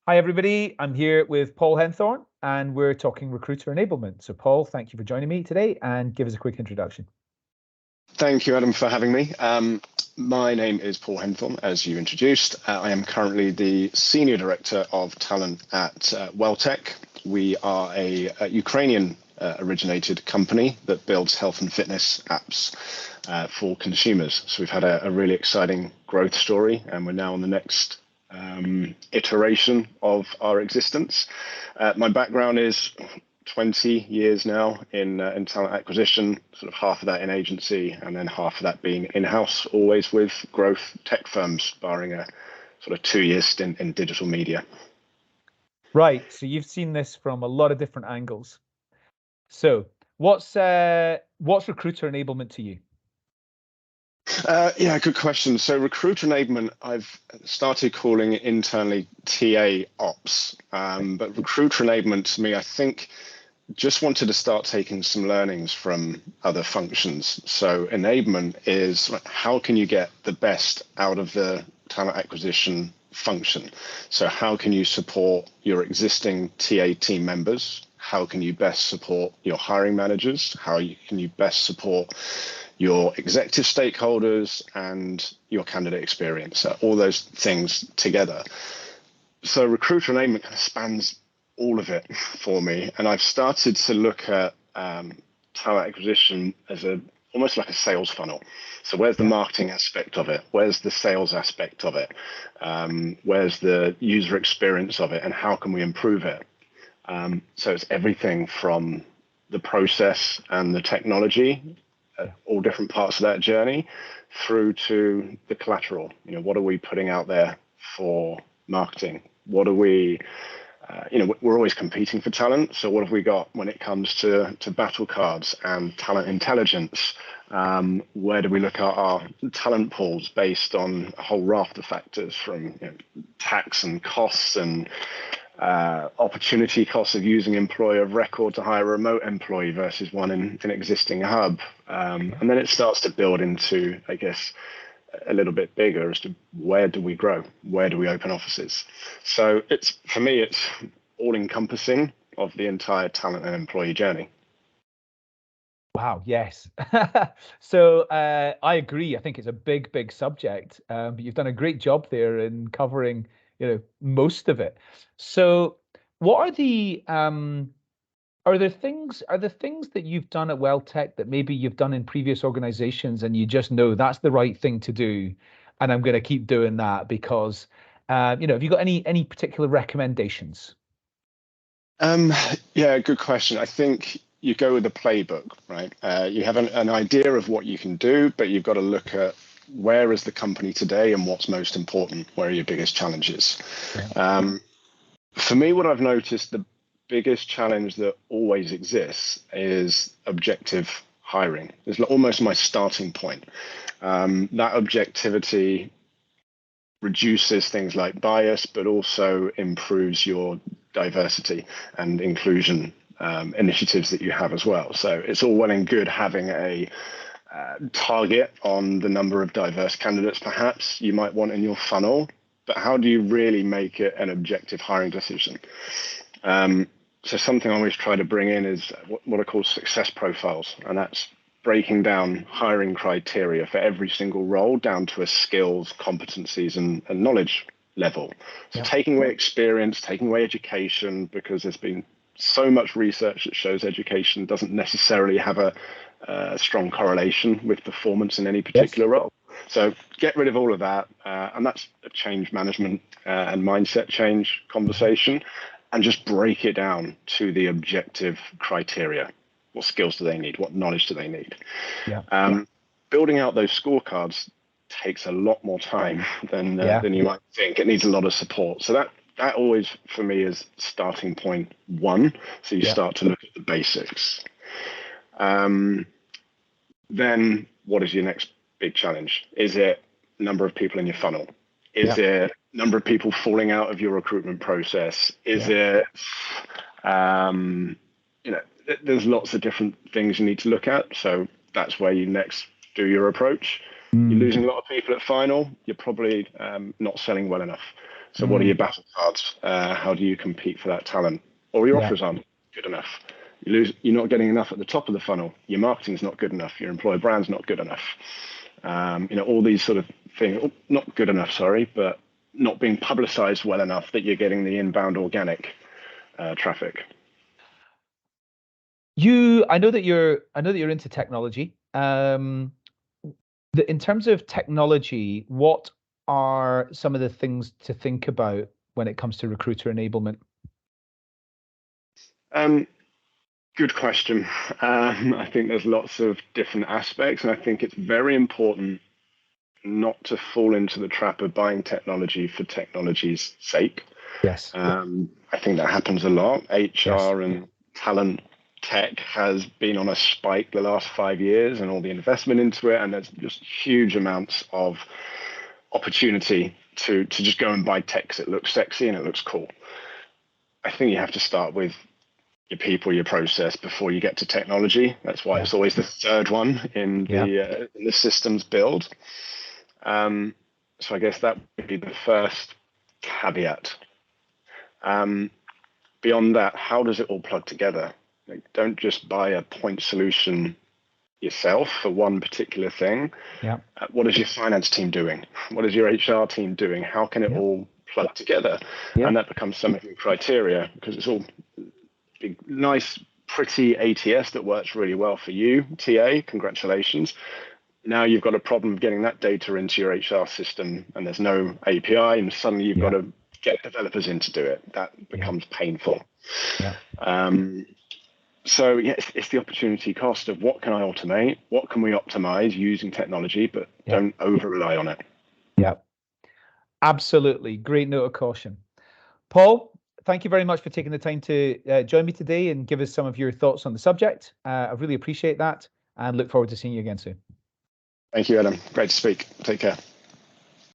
Hi, everybody. I'm here with Paul Henthorne, and we're talking recruiter enablement. So, Paul, thank you for joining me today, and give us a quick introduction. Thank you, Adam, for having me. My name is Paul Henthorne, as you introduced. I am currently the Senior Director of Talent at Welltech. We are a Ukrainian originated company that builds health and fitness apps for consumers. So we've had a really exciting growth story, and we're now on the next iteration of our existence. My background is 20 years now in talent acquisition, sort of half of that in agency and then half of that being in-house, always with growth tech firms, barring a sort of 2-year stint in digital media. Right. So you've seen this from a lot of different angles. So what's recruiter enablement to you? Yeah, good question. So recruiter enablement, I've started calling it internally TA ops, but recruiter enablement to me, I think, just wanted to start taking some learnings from other functions. So enablement is how can you get the best out of the talent acquisition function? So how can you support your existing TA team members? How can you best support your hiring managers? Can you best support your executive stakeholders and your candidate experience? So all those things together. So recruiter enablement kind of spans all of it for me, and I've started to look at talent acquisition as almost like a sales funnel. So where's the marketing aspect of it? Where's the sales aspect of it? Where's the user experience of it, and how can we improve it? So it's everything from the process and the technology, all different parts of that journey, through to the collateral. What are we putting out there for marketing? What are we we're always competing for talent. So what have we got when it comes to battle cards and talent intelligence? Where do we look at our talent pools based on a whole raft of factors, from tax and costs and opportunity costs of using employer of record to hire a remote employee versus one in an existing hub. And then it starts to build into, I guess, a little bit bigger as to where do we grow? Where do we open offices? So for me, it's all encompassing of the entire talent and employee journey. Wow, yes. So I agree. I think it's a big subject, but you've done a great job there in covering, most of it. So what are there things that you've done at Welltech that maybe you've done in previous organizations and you just know that's the right thing to do, and I'm going to keep doing that because, have you got any particular recommendations? Yeah, good question. I think you go with the playbook, right? You have an idea of what you can do, but you've got to look at where is the company today and what's most important. Where are your biggest challenges? Yeah. For me, what I've noticed, the biggest challenge that always exists is objective hiring. It's almost my starting point. That objectivity reduces things like bias, but also improves your diversity and inclusion initiatives that you have as well. So it's all well and good having a target on the number of diverse candidates perhaps you might want in your funnel, but how do you really make it an objective hiring decision? So something I always try to bring in is what are called success profiles, and that's breaking down hiring criteria for every single role down to a skills, competencies, and knowledge level. So taking away experience, taking away education, because there's been so much research that shows education doesn't necessarily have a strong correlation with performance in any particular role. So get rid of all of that, and that's a change management and mindset change conversation, and just break it down to the objective criteria. What skills do they need? What knowledge do they need? Building out those scorecards takes a lot more time than you might think. It needs a lot of support. So that always, for me, is starting point one. So you start to look at the basics. Then what is your next big challenge? Is it number of people in your funnel? Is it number of people falling out of your recruitment process? Is it, there's lots of different things you need to look at. So that's where you next do your approach. You're losing a lot of people at final. You're probably not selling well enough. So what are your battle cards? How do you compete for that talent? Or your offers aren't good enough. You're not getting enough at the top of the funnel. Your marketing's not good enough. Your employer brand's not good enough. All these sort of things, not good enough, sorry, but not being publicized well enough that you're getting the inbound organic traffic. I know that you're into technology. In terms of technology, what are some of the things to think about when it comes to recruiter enablement? Good question. I think there's lots of different aspects, and I think it's very important not to fall into the trap of buying technology for technology's sake. Yes. I think that happens a lot. HR and talent tech has been on a spike the last 5 years, and all the investment into it, and there's just huge amounts of opportunity to just go and buy tech because it looks sexy and it looks cool. I think you have to start with your people, your process before you get to technology. That's why it's always the third one in the systems build. So I guess that would be the first caveat. Beyond that, how does it all plug together? Like, don't just buy a point solution yourself for one particular thing. What is your finance team doing? What is your HR team doing? How can it all plug together? And that becomes some of your criteria, because it's all big, nice, pretty ATS that works really well for you, TA, congratulations. Now you've got a problem getting that data into your HR system, and there's no API, and suddenly you've got to get developers in to do it. That becomes painful. So it's the opportunity cost of what can I automate, what can we optimize using technology, but don't over rely on it. Absolutely. Great note of caution. Paul, thank you very much for taking the time to join me today and give us some of your thoughts on the subject. I really appreciate that and look forward to seeing you again soon. Thank you, Adam. Great to speak. Take care.